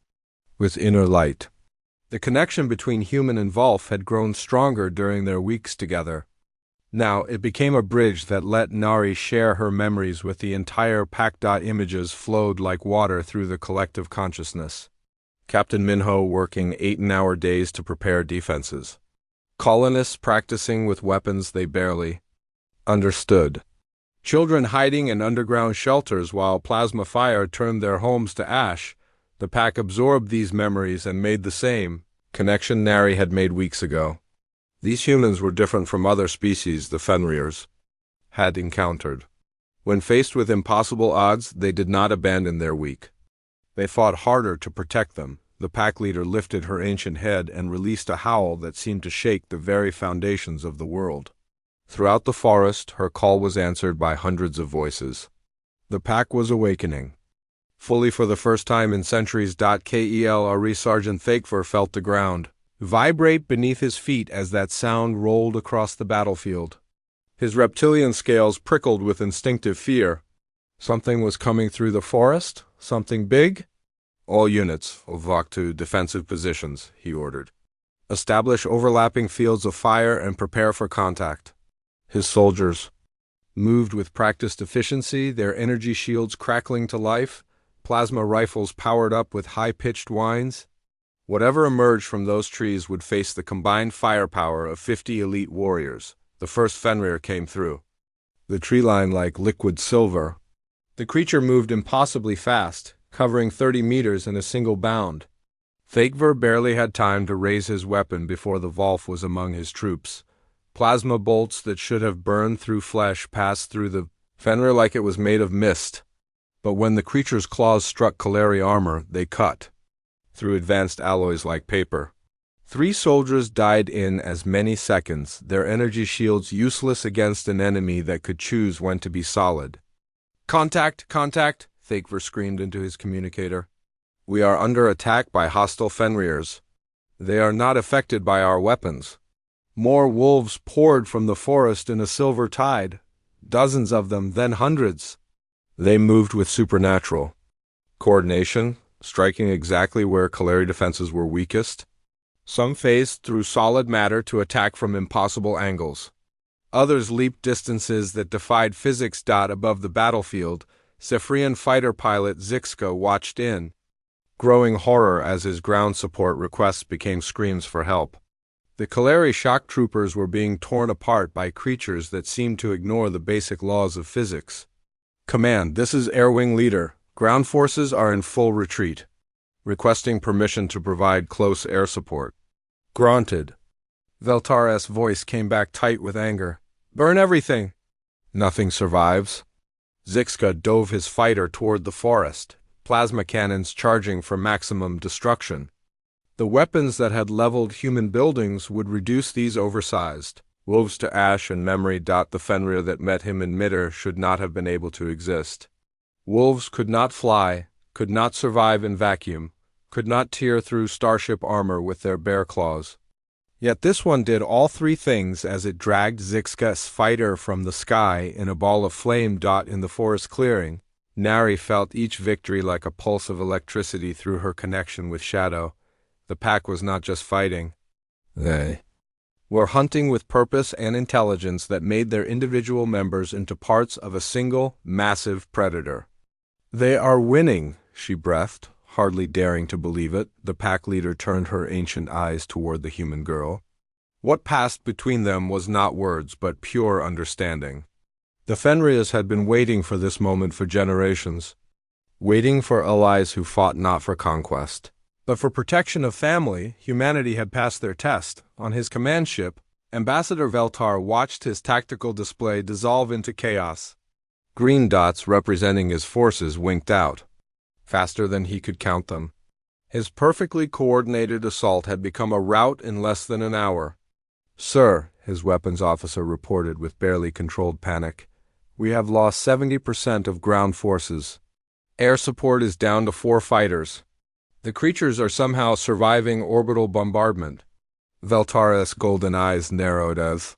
with inner light. The connection between human and Volf had grown stronger during their weeks together. Now it became a bridge that let Nari share her memories with the entire pack. Images flowed like water through the collective consciousness. Captain Minho working 8-hour days to prepare defenses. Colonists practicing with weapons they barely understood. Children hiding in underground shelters while plasma fire turned their homes to ash. The pack absorbed these memories and made the same connection Nari had made weeks ago. These humans were different from other species the Fenrirs had encountered. When faced with impossible odds, they did not abandon their weak. They fought harder to protect them. The pack leader lifted her ancient head and released a howl that seemed to shake the very foundations of the world. Throughout the forest, her call was answered by hundreds of voices. The pack was awakening. Fully for the first time in centuries. Kel Sergeant Thakver felt the ground vibrate beneath his feet as that sound rolled across the battlefield. His reptilian scales prickled with instinctive fear. Something was coming through the forest? Something big? "All units, walk to defensive positions," he ordered. "Establish overlapping fields of fire and prepare for contact." His soldiers moved with practiced efficiency, their energy shields crackling to life, plasma rifles powered up with high-pitched whines. Whatever emerged from those trees would face the combined firepower of 50 elite warriors. The first Fenrir came through. The tree line like liquid silver. The creature moved impossibly fast, covering 30 meters in a single bound. Thakver barely had time to raise his weapon before the Volf was among his troops. Plasma bolts that should have burned through flesh passed through the Fenrir like it was made of mist. But when the creature's claws struck Kaleri armor, they cut through advanced alloys like paper. 3 soldiers died in as many seconds, their energy shields useless against an enemy that could choose when to be solid. "Contact! Contact!" Thakver screamed into his communicator. "We are under attack by hostile Fenrirs. They are not affected by our weapons." More wolves poured from the forest in a silver tide. Dozens of them, then hundreds. They moved with supernatural coordination, striking exactly where Kaleri defenses were weakest. Some phased through solid matter to attack from impossible angles. Others leaped distances that defied physics. Above the battlefield, Sefrian fighter pilot Zixka watched in, growing horror as his ground support requests became screams for help. The Kaleri shock troopers were being torn apart by creatures that seemed to ignore the basic laws of physics. "Command, this is Air Wing Leader. Ground forces are in full retreat. Requesting permission to provide close air support." "Granted." Veltar's voice came back tight with anger. "Burn everything." "Nothing survives." Zixka dove his fighter toward the forest, plasma cannons charging for maximum destruction. The weapons that had leveled human buildings would reduce these oversized wolves to ash and memory. The Fenrir that met him in midair should not have been able to exist. Wolves could not fly, could not survive in vacuum, could not tear through starship armor with their bare claws. Yet this one did all 3 things as it dragged Zixka's fighter from the sky in a ball of flame. In the forest clearing, Nari felt each victory like a pulse of electricity through her connection with Shadow. The pack was not just fighting. They were hunting with purpose and intelligence that made their individual members into parts of a single, massive predator. They are winning, she breathed, hardly daring to believe it. The pack leader turned her ancient eyes toward the human girl. What passed between them was not words, but pure understanding. The Fenrirs had been waiting for this moment for generations, waiting for allies who fought not for conquest, but for protection of family. Humanity had passed their test. On his command ship, Ambassador Veltar watched his tactical display dissolve into chaos. Green dots representing his forces winked out, faster than he could count them. His perfectly coordinated assault had become a rout in less than an hour. "Sir," his weapons officer reported with barely controlled panic, "we have lost 70% of ground forces. Air support is down to 4 fighters. The creatures are somehow surviving orbital bombardment." Veltar's golden eyes narrowed as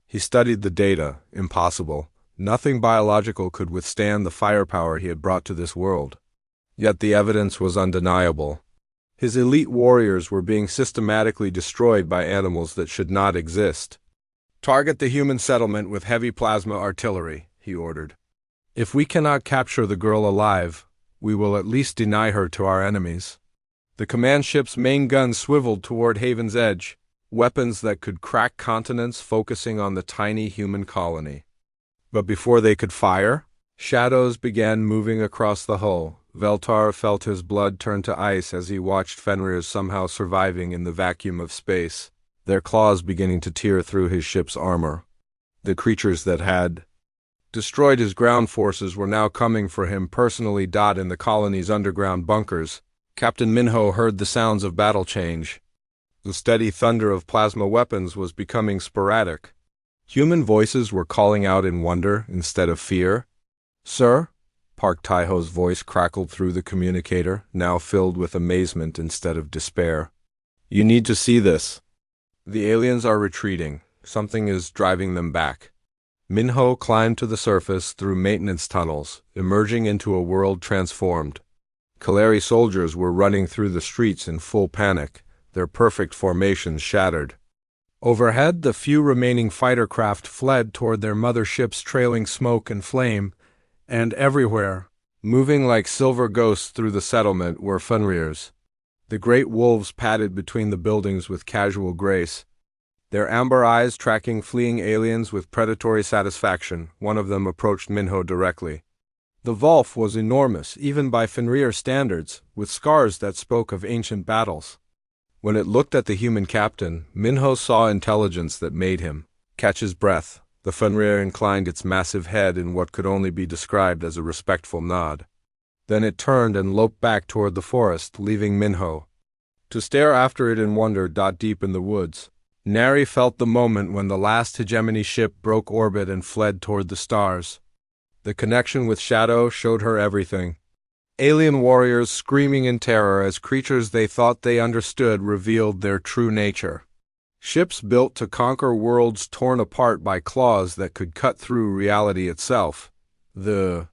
he studied the data. Impossible. Nothing biological could withstand the firepower he had brought to this world. Yet the evidence was undeniable. His elite warriors were being systematically destroyed by animals that should not exist. "Target the human settlement with heavy plasma artillery," he ordered. "If we cannot capture the girl alive, we will at least deny her to our enemies." The command ship's main guns swiveled toward Haven's Edge, weapons that could crack continents focusing on the tiny human colony. But before they could fire, shadows began moving across the hull. Veltar felt his blood turn to ice as he watched Fenrirs somehow surviving in the vacuum of space, their claws beginning to tear through his ship's armor. The creatures that had destroyed his ground forces were now coming for him personally. In the colony's underground bunkers, Captain Minho heard the sounds of battle change. The steady thunder of plasma weapons was becoming sporadic. Human voices were calling out in wonder instead of fear. "Sir?" Park Taiho's voice crackled through the communicator, now filled with amazement instead of despair. "You need to see this. The aliens are retreating. Something is driving them back." Minho climbed to the surface through maintenance tunnels, emerging into a world transformed. Kaleri soldiers were running through the streets in full panic, their perfect formations shattered. Overhead, the few remaining fighter craft fled toward their mother ships, trailing smoke and flame, and everywhere, moving like silver ghosts through the settlement, were Fenrirs. The great wolves padded between the buildings with casual grace, their amber eyes tracking fleeing aliens with predatory satisfaction. One of them approached Minho directly. The Volf was enormous, even by Fenrir standards, with scars that spoke of ancient battles. When it looked at the human captain, Minho saw intelligence that made him catch his breath. The Fenrir inclined its massive head in what could only be described as a respectful nod. Then it turned and loped back toward the forest, leaving Minho to stare after it in wonder. Deep in the woods, Nari felt the moment when the last hegemony ship broke orbit and fled toward the stars. The connection with Shadow showed her everything. Alien warriors screaming in terror as creatures they thought they understood revealed their true nature. Ships built to conquer worlds torn apart by claws that could cut through reality itself. The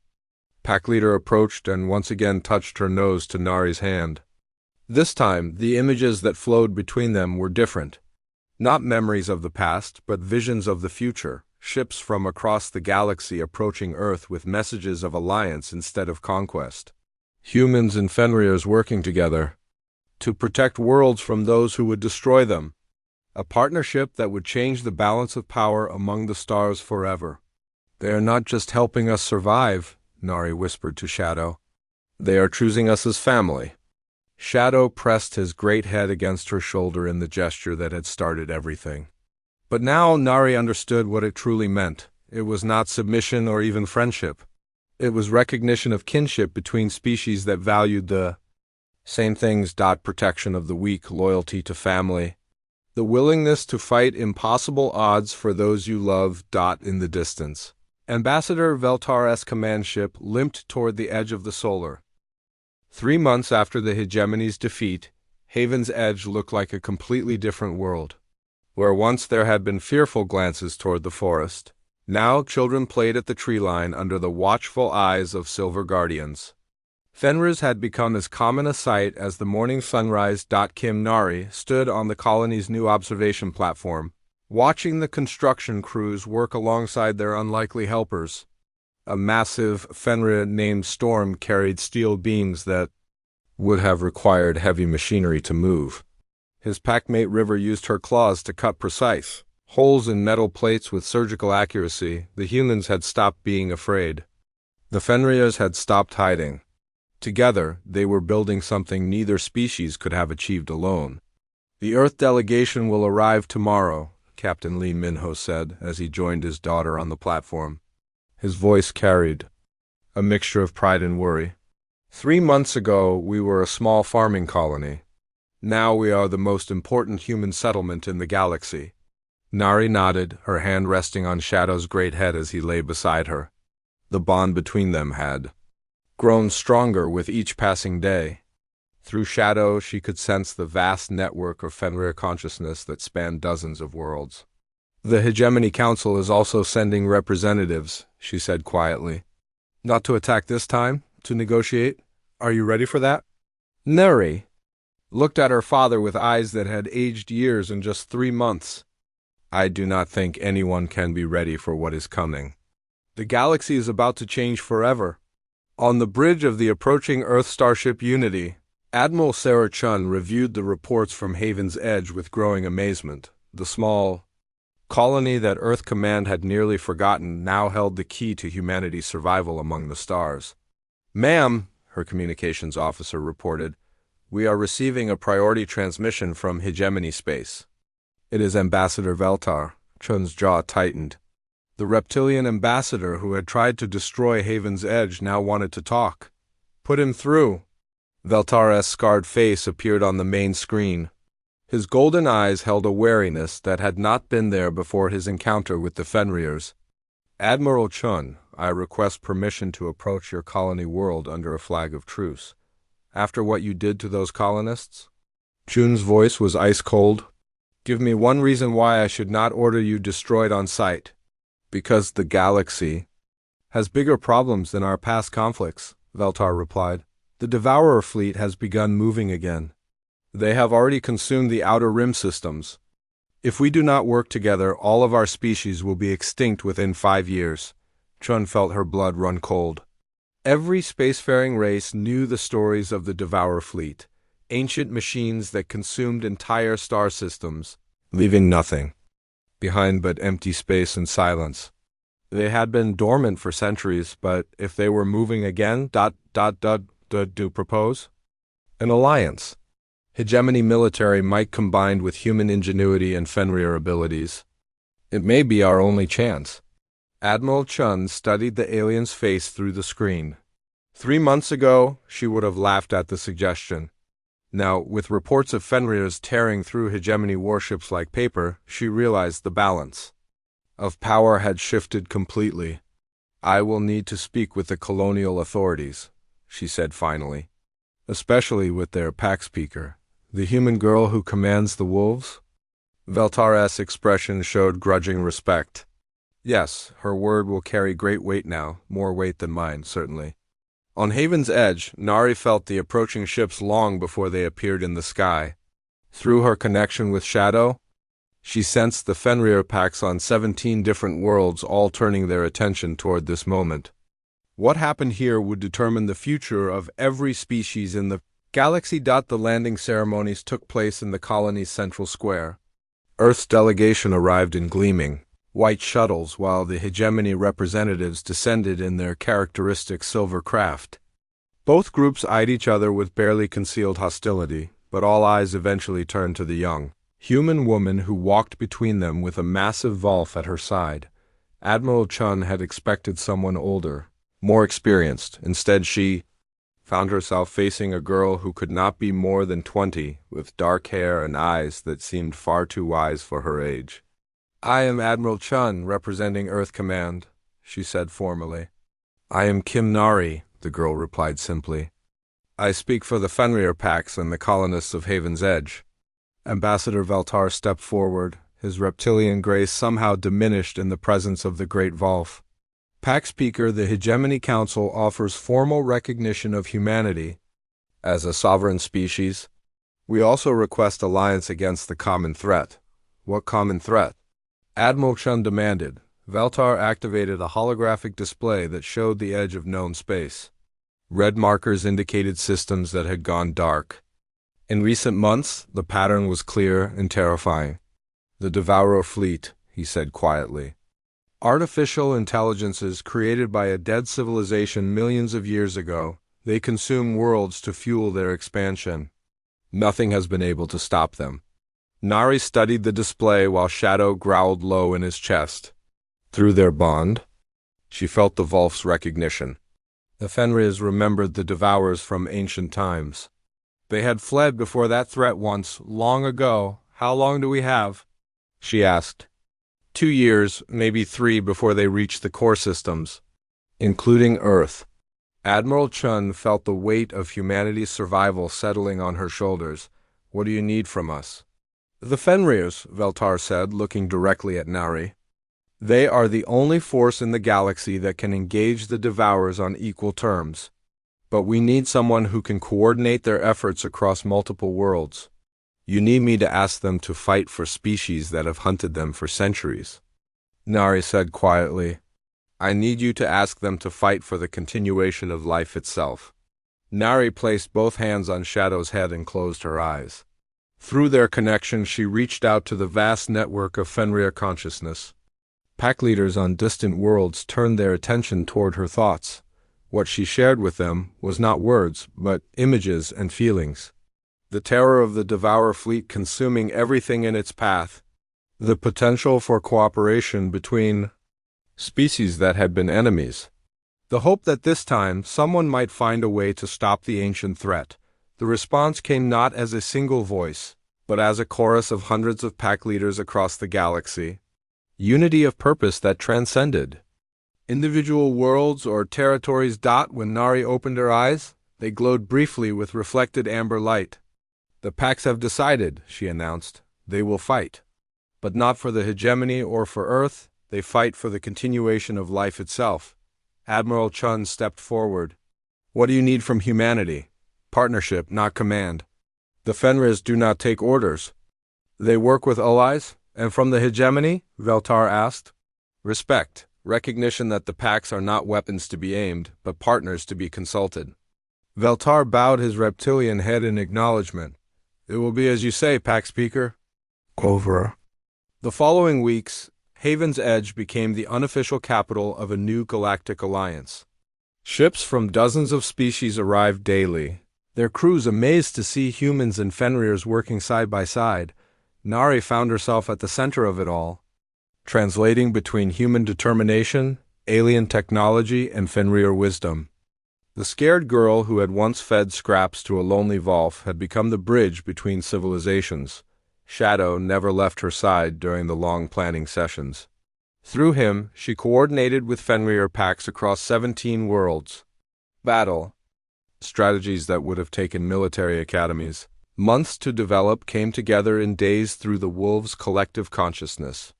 pack leader approached and once again touched her nose to Nari's hand. This time, the images that flowed between them were different. Not memories of the past, but visions of the future. Ships from across the galaxy approaching Earth with messages of alliance instead of conquest. Humans and Fenrirs working together to protect worlds from those who would destroy them. A partnership that would change the balance of power among the stars forever. "They are not just helping us survive," Nari whispered to Shadow. "They are choosing us as family." Shadow pressed his great head against her shoulder in the gesture that had started everything. But now Nari understood what it truly meant. It was not submission or even friendship. It was recognition of kinship between species that valued the same things. Protection of the weak, loyalty to family, the willingness to fight impossible odds for those you love. In the distance, Ambassador Veltar's command ship limped toward the edge of the solar. 3 months after the hegemony's defeat, Haven's Edge looked like a completely different world. Where once there had been fearful glances toward the forest, Now children played at the tree line under the watchful eyes of silver guardians. Fenris had become as common a sight as the morning sunrise. Kim Nari stood on the colony's new observation platform, watching the construction crews work alongside their unlikely helpers. A massive Fenrir named Storm carried steel beams that would have required heavy machinery to move. His packmate River used her claws to cut precise holes in metal plates with surgical accuracy. The humans had stopped being afraid. The Fenriers had stopped hiding. Together, they were building something neither species could have achieved alone. "The Earth delegation will arrive tomorrow," Captain Lee Minho said as he joined his daughter on the platform. His voice carried a mixture of pride and worry. 3 months ago, we were a small farming colony. Now we are the most important human settlement in the galaxy. Nari nodded, her hand resting on Shadow's great head as he lay beside her. The bond between them had grown stronger with each passing day. Through Shadow, she could sense the vast network of Fenrir consciousness that spanned dozens of worlds. "The Hegemony Council is also sending representatives," she said quietly. "Not to attack this time, to negotiate. Are you ready for that?" Nari looked at her father with eyes that had aged years in just 3 months. "I do not think anyone can be ready for what is coming. The galaxy is about to change forever." On the bridge of the approaching Earth starship Unity, Admiral Sarah Chun reviewed the reports from Haven's Edge with growing amazement. The small colony that Earth Command had nearly forgotten now held the key to humanity's survival among the stars. "Ma'am," her communications officer reported, "we are receiving a priority transmission from Hegemony Space." "It is Ambassador Veltar." Chun's jaw tightened. The reptilian ambassador who had tried to destroy Haven's Edge now wanted to talk. "Put him through." Veltar's scarred face appeared on the main screen. His golden eyes held a wariness that had not been there before his encounter with the Fenriers. "Admiral Chun, I request permission to approach your colony world under a flag of truce. After what you did to those colonists?" Chun's voice was ice cold. "Give me one reason why I should not order you destroyed on sight." "Because the galaxy has bigger problems than our past conflicts," Veltar replied. "The Devourer fleet has begun moving again. They have already consumed the Outer Rim systems. If we do not work together, all of our species will be extinct within 5 years. Chun felt her blood run cold. Every spacefaring race knew the stories of the Devourer fleet, ancient machines that consumed entire star systems, leaving nothing behind but empty space and silence. They had been dormant for centuries, but if they were moving again, do propose? An alliance. Hegemony military might combined with human ingenuity and Fenrir abilities. It may be our only chance. Admiral Chun studied the alien's face through the screen. 3 months ago, she would have laughed at the suggestion. Now, with reports of Fenriers tearing through Hegemony warships like paper, she realized the balance of power had shifted completely. "I will need to speak with the colonial authorities," she said finally. "Especially with their pack speaker, the human girl who commands the wolves." Veltar's expression showed grudging respect. "Yes, her word will carry great weight now, more weight than mine, certainly." On Haven's Edge, Nari felt the approaching ships long before they appeared in the sky. Through her connection with Shadow, she sensed the Fenrir packs on 17 different worlds all turning their attention toward this moment. What happened here would determine the future of every species in the galaxy. The landing ceremonies took place in the colony's central square. Earth's delegation arrived in gleaming white shuttles, while the Hegemony representatives descended in their characteristic silver craft. Both groups eyed each other with barely concealed hostility, but all eyes eventually turned to the young human woman who walked between them with a massive Volf at her side. Admiral Chun had expected someone older, more experienced. Instead, she found herself facing a girl who could not be more than 20, with dark hair and eyes that seemed far too wise for her age. "I am Admiral Chun, representing Earth Command," she said formally. "I am Kim Nari," the girl replied simply. "I speak for the Fenrir packs and the colonists of Haven's Edge." Ambassador Veltar stepped forward, his reptilian grace somehow diminished in the presence of the great Volf. Pax Speaker, the Hegemony Council offers formal recognition of humanity as a sovereign species. We also request alliance against the common threat. What common threat? Admiral Chun demanded. Veltar activated a holographic display that showed the edge of known space. Red markers indicated systems that had gone dark. In recent months, the pattern was clear and terrifying. The Devourer fleet, he said quietly. Artificial intelligences created by a dead civilization millions of years ago. They consume worlds to fuel their expansion. Nothing has been able to stop them. Nari studied the display while Shadow growled low in his chest. Through their bond, she felt the Volf's recognition. The Fenris remembered the Devourers from ancient times. They had fled before that threat once, long ago. How long do we have? She asked. 2 years, maybe 3 before they reached the core systems, including Earth. Admiral Chun felt the weight of humanity's survival settling on her shoulders. What do you need from us? The Fenrirs, Veltar said, looking directly at Nari. They are the only force in the galaxy that can engage the Devourers on equal terms. But we need someone who can coordinate their efforts across multiple worlds. You need me to ask them to fight for species that have hunted them for centuries. Nari said quietly. I need you to ask them to fight for the continuation of life itself. Nari placed both hands on Shadow's head and closed her eyes. Through their connection, she reached out to the vast network of Fenrir consciousness. Pack leaders on distant worlds turned their attention toward her thoughts. What she shared with them was not words, but images and feelings. The terror of the Devourer fleet consuming everything in its path. The potential for cooperation between species that had been enemies. The hope that this time someone might find a way to stop the ancient threat. The response came not as a single voice, but as a chorus of hundreds of pack leaders across the galaxy. Unity of purpose that transcended. Individual worlds or territories. When Nari opened her eyes, they glowed briefly with reflected amber light. The packs have decided, she announced. They will fight. But not for the hegemony or for Earth. They fight for the continuation of life itself. Admiral Chun stepped forward. What do you need from humanity? Partnership, not command. The Fenris do not take orders. They work with allies. And from the hegemony? Veltar asked. Respect, recognition that the packs are not weapons to be aimed, but partners to be consulted. Veltar bowed his reptilian head in acknowledgement. It will be as you say, Pack Speaker. Over. The following weeks, Haven's Edge became the unofficial capital of a new galactic alliance. Ships from dozens of species arrived daily, their crews amazed to see humans and Fenrirs working side by side. Nari found herself at the center of it all, translating between human determination, alien technology, and Fenrir wisdom. The scared girl who had once fed scraps to a lonely Volf had become the bridge between civilizations. Shadow never left her side during the long planning sessions. Through him, she coordinated with Fenrir packs across 17 worlds. Battle. Strategies that would have taken military academies months to develop came together in days through the Wolves' collective consciousness.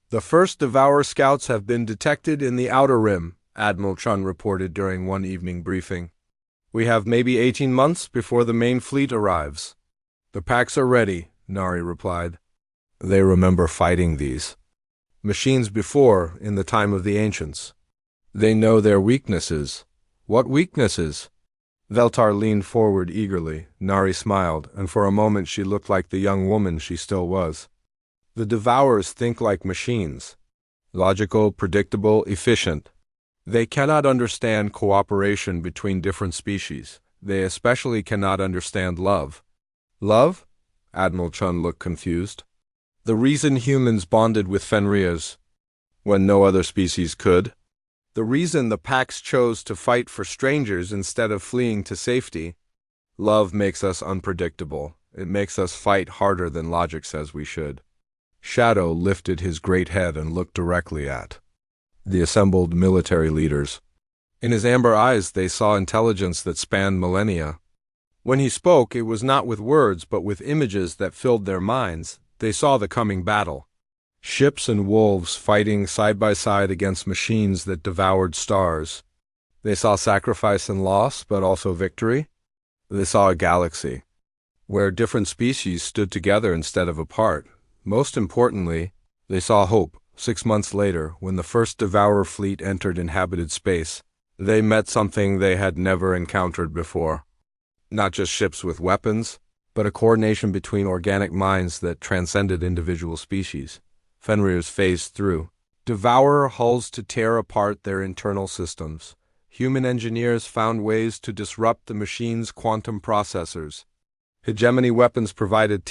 The first Devourer scouts have been detected in the Outer Rim, Admiral Chun reported during one evening briefing. We have maybe 18 months before the main fleet arrives. The packs are ready, Nari replied. They remember fighting these machines before, in the time of the ancients. They know their weaknesses. What weaknesses? Veltar leaned forward eagerly. Nari smiled, and for a moment she looked like the young woman she still was. The Devourers think like machines. Logical, predictable, efficient. They cannot understand cooperation between different species. They especially cannot understand love. Love? Admiral Chun looked confused. The reason humans bonded with Fenrirs when no other species could. The reason the packs chose to fight for strangers instead of fleeing to safety. Love makes us unpredictable. It makes us fight harder than logic says we should. Shadow lifted his great head and looked directly at the assembled military leaders. In his amber eyes they saw intelligence that spanned millennia. When he spoke, it was not with words but with images that filled their minds. They saw the coming battle. Ships and wolves fighting side by side against machines that devoured stars. They saw sacrifice and loss, but also victory. They saw a galaxy, where different species stood together instead of apart. Most importantly, they saw hope. 6 months later, when the first Devourer fleet entered inhabited space, they met something they had never encountered before. Not just ships with weapons, but a coordination between organic minds that transcended individual species. Fenrir's phased through Devourer hulls to tear apart their internal systems. Human engineers found ways to disrupt the machine's quantum processors. Hegemony weapons provided